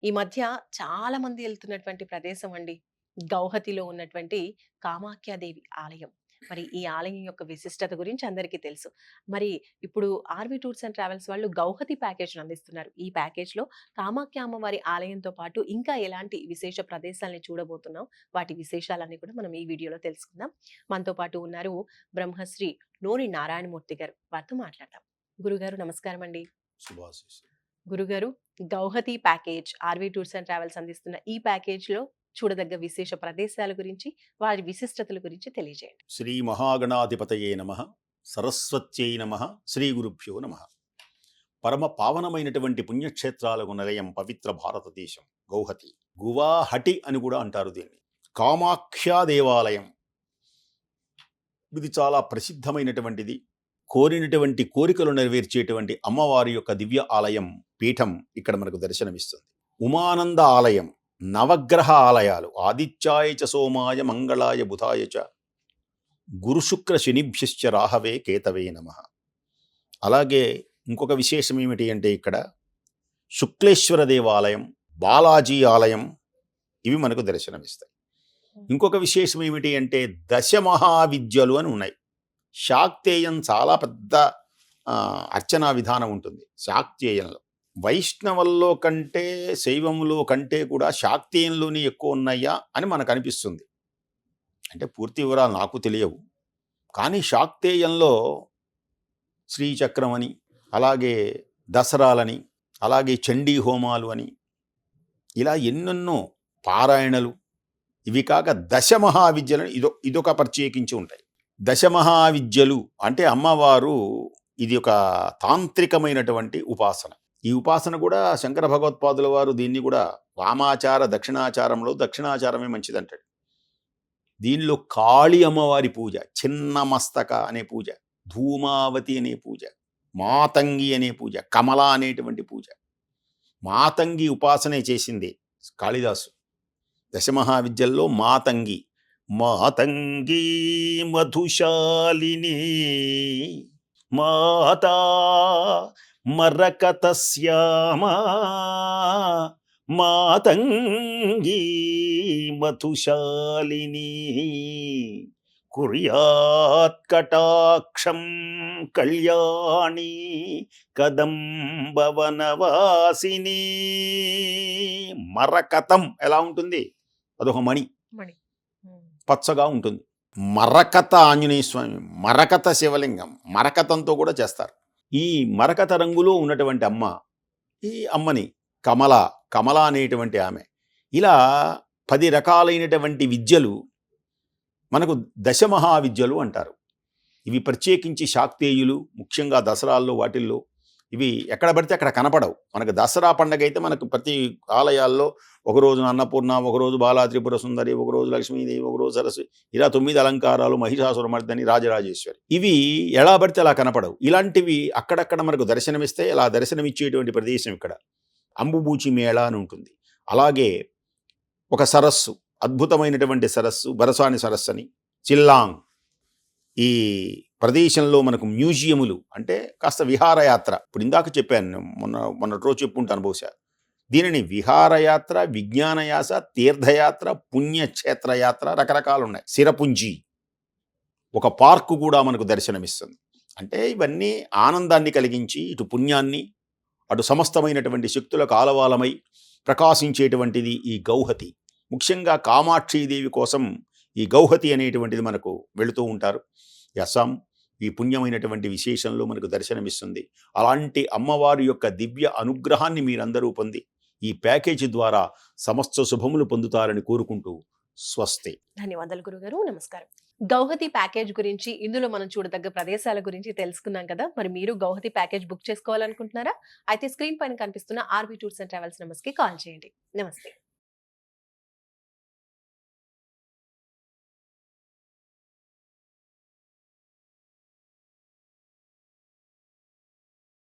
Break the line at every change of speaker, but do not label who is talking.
ఈ మధ్య చాలా మంది వెళ్తున్నటువంటి ప్రదేశం అండి. గౌహతిలో ఉన్నటువంటి కామాఖ్యాదేవి ఆలయం. మరి ఈ ఆలయం యొక్క విశిష్టత గురించి అందరికీ తెలుసు. మరి ఇప్పుడు ఆర్‌వి టూర్స్ అండ్ ట్రావెల్స్ వాళ్ళు గౌహతి ప్యాకేజ్‌ని అందిస్తున్నారు. ఈ ప్యాకేజ్‌లో కామాఖ్య అమ్మవారి ఆలయంతో పాటు ఇంకా ఎలాంటి విశేష ప్రదేశాల్ని చూడబోతున్నాం, వాటి విశేషాలన్నీ కూడా మనం ఈ వీడియోలో తెలుసుకుందాం. మనతో పాటు ఉన్నారు బ్రహ్మశ్రీ నూరి నారాయణమూర్తి గారు. వారితో మాట్లాడదాం. గురుగారు నమస్కారం అండి.
శుభాశీస్సు.
గురుగారు, Guwahati package R V tours and travels అందిస్తున్న ఈ ప్యాకేజ్‌లో చూడదగ్గ విశేష ప్రదేశాల గురించి, వారి విశిష్టతల గురించి తెలియజేయండి.
శ్రీ మహాగణాధిపతయే నమః, సరస్వత్యై నమః, శ్రీ గురుభ్యో నమః. పరమ పావనమైనటువంటి పుణ్యక్షేత్రాలకు నిలయం పవిత్ర భారతదేశం గౌహతి. గువాహటి అని కూడా అంటారు దీన్ని. కామాఖ్యా దేవాలయం. ఇది చాలా ప్రసిద్ధమైనటువంటిది. కోరినటువంటి కోరికలు నెరవేర్చేటువంటి అమ్మవారి యొక్క దివ్య ఆలయం, పీఠం ఇక్కడ మనకు దర్శనమిస్తుంది. ఉమానంద ఆలయం, నవగ్రహ ఆలయాలు, ఆదిత్యాయ చ సోమాయ మంగళాయ బుధాయ చ గురుశుక్ర శనిభ్యశ్చ రాహవే కేతవే నమః. అలాగే ఇంకొక విశేషం ఏమిటి అంటే ఇక్కడ శుక్లేశ్వర దేవాలయం, బాలాజీ ఆలయం ఇవి మనకు దర్శనమిస్తాయి. ఇంకొక విశేషం ఏమిటి అంటే దశమహావిద్యలు అని ఉన్నాయి. శాక్తేయం చాలా పెద్ద అర్చనా విధానం ఉంటుంది శాక్తేయంలో. వైష్ణవంలో కంటే శైవంలో కంటే కూడా శాక్తేయంలోనే ఎక్కువ ఉన్నాయా అని మనకు అనిపిస్తుంది. అంటే పూర్తి వివరాలు నాకు తెలియవు, కానీ శాక్తేయంలో శ్రీచక్రం అని, అలాగే దసరాలని, అలాగే చండీ హోమాలు అని, ఇలా ఎన్నెన్నో పారాయణలు, ఇవి కాక దశమహావిద్యలని ఇదొక ప్రత్యేకించి ఉంటాయి. దశమహావిద్యలు అంటే అమ్మవారు ఇది ఒక తాంత్రికమైనటువంటి ఉపాసన. ఈ ఉపాసన కూడా శంకర భగవత్పాదుల వారు దీన్ని కూడా వామాచార దక్షిణాచారంలో దక్షిణాచారమే మంచిదంటాడు. దీనిలో కాళీ అమ్మవారి పూజ, చిన్న మస్తక అనే పూజ, ధూమావతి అనే పూజ, మాతంగి అనే పూజ, కమల అనేటువంటి పూజ, మాతంగి ఉపాసనే చేసింది కాళిదాసు. దశమహావిద్యల్లో మాతంగి, మాతంగీ మధుశాలిని మాతా మరకతశ్యామా మాతంగీ మధుశాలిని కుర్యాత్ కటాక్షం కళ్యాణి కదంబవనవాసిని. మరకతం ఎలా ఉంటుంది? అదొక మణి, పచ్చగా ఉంటుంది. మరకత ఆంజనేయ స్వామి, మరకత శివలింగం, మరకతంతో కూడా చేస్తారు. ఈ మరకత రంగులో ఉన్నటువంటి అమ్మ, ఈ అమ్మని కమల అనేటువంటి ఆమె, ఇలా 10 రకాలైనటువంటి విద్యలు మనకు దశమహావిద్యలు అంటారు. ఇవి ప్రత్యేకించి శాక్తేయులు, ముఖ్యంగా దసరాల్లో వాటిల్లో ఇవి ఎక్కడ పడితే అక్కడ కనపడవు. మనకు దసరా పండగ అయితే మనకు ప్రతి ఆలయాల్లో ఒకరోజు అన్నపూర్ణ, ఒకరోజు బాలా త్రిపుర సుందరి, ఒకరోజు లక్ష్మీదేవి, ఒకరోజు సరస్వతి, ఇలా 9 అలంకారాలు, మహిషాసురమర్దని, రాజరాజేశ్వరి, ఇవి ఎలా పడితే అలా కనపడవు. ఇలాంటివి అక్కడక్కడ మనకు దర్శనమిస్తే అలా దర్శనమిచ్చేటువంటి ప్రదేశం ఇక్కడ అంబుబూచి మేళ అని ఉంటుంది. అలాగే ఒక సరస్సు, అద్భుతమైనటువంటి సరస్సు, బరసాని సరస్సు అని, చిల్లాంగ్. ఈ ప్రదేశంలో మనకు మ్యూజియములు అంటే కాస్త విహారయాత్ర, ఇప్పుడు ఇందాక చెప్పాను, మొన్నటి రోజు చెప్పుంటాను బహుశా. దీనిని విహారయాత్ర, విజ్ఞానయాస, తీర్థయాత్ర, పుణ్యక్షేత్రయాత్ర రకరకాలు ఉన్నాయి. సిరపుంజి ఒక పార్కు కూడా మనకు దర్శనమిస్తుంది. అంటే ఇవన్నీ ఆనందాన్ని కలిగించి, ఇటు పుణ్యాన్ని, అటు సమస్తమైనటువంటి శక్తులకు ఆలవాలమై ప్రకాశించేటువంటిది ఈ గౌహతి. ముఖ్యంగా కామాక్షీదేవి కోసం ఈ గౌహతి అనేటువంటిది మనకు వెళుతూ ఉంటారు. అస్సాం ఈ పుణ్యమైనటువంటి విశేషంలో మనకు దర్శనమిస్తుంది. అలాంటి అమ్మవారి యొక్క దివ్య అనుగ్రహాన్ని మీరందరూ పొంది ఈ ప్యాకేజీ ద్వారా సమస్త శుభములు పొందుతారని కోరుకుంటూ స్వస్తి.
ధన్యవాదాలు గురుగారు. నమస్కారం. గౌహతి ప్యాకేజ్ గురించి, ఇందులో మనం చూడదగ్గ ప్రదేశాల గురించి తెలుసుకున్నాం కదా. మరి మీరు గౌహతి ప్యాకేజ్ బుక్ చేసుకోవాలనుకుంటున్నారా? అయితే స్క్రీన్ పైన కనిపిస్తున్న R V tours and travels numbers కి కాల్ చేయండి. నమస్తే.